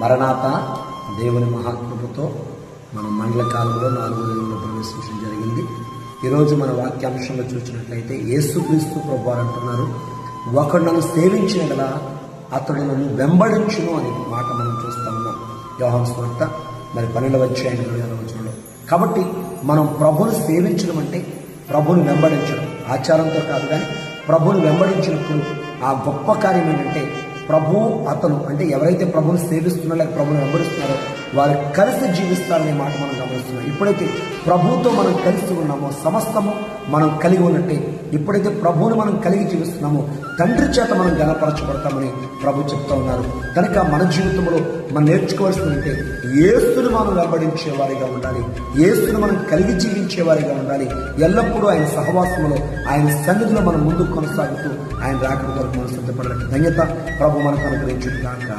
మరణాత దేవుని మహాకృపతో మన మండల కాలంలో 4వ దినంలో ప్రవేశించడం జరిగింది. ఈరోజు మన వాక్యాంశంలో చూసినట్లయితే యేసుక్రీస్తు ప్రభువారు అంటున్నారు, ఒకడు నన్ను సేవించిన కదా అతడు నన్ను వెంబడించును అనే మాట మనం చూస్తూ ఉన్నాం. యోహాను సువార్త 12వ అధ్యాయం 26వ వచనంలో. కాబట్టి మనం ప్రభువును సేవించడం అంటే ప్రభువును వెంబడించడం, ఆచారంతో కాదు, కానీ ప్రభువును వెంబడించినప్పుడు ఆ గొప్ప కార్యం ఏంటంటే ప్రభువు అతను అంటే ఎవరైతే ప్రభువును సేవిస్తున్నారో లేక ప్రభువును వెంబడిస్తున్నారో వారు కలిసి జీవిస్తారనే మాట మనం గమనిస్తున్నాం. ఎప్పుడైతే ప్రభువుతో మనం కలిసి ఉన్నామో సమస్తము మనం కలిగి ఉన్నట్టే. ఎప్పుడైతే ప్రభువును మనం కలిగి జీవిస్తున్నామో తండ్రి చేత మనం గణపరచబడతామని ప్రభు చెప్తా ఉన్నారు. కనుక మన జీవితంలో మనం నేర్చుకోవాల్సిందంటే యేసును మనం వెంబడించే వారిగా ఉండాలి, యేసును మనం కలిగి జీవించే వారిగా ఉండాలి. ఎల్లప్పుడూ ఆయన సహవాసంలో ఆయన సన్నిధిలో మనం ముందుకు కొనసాగుతూ ఆయన రాకడ కొరకు మనం సిద్ధపడాలి. ధన్యత ప్రభు మనకు అనుగ్రహించుగాక.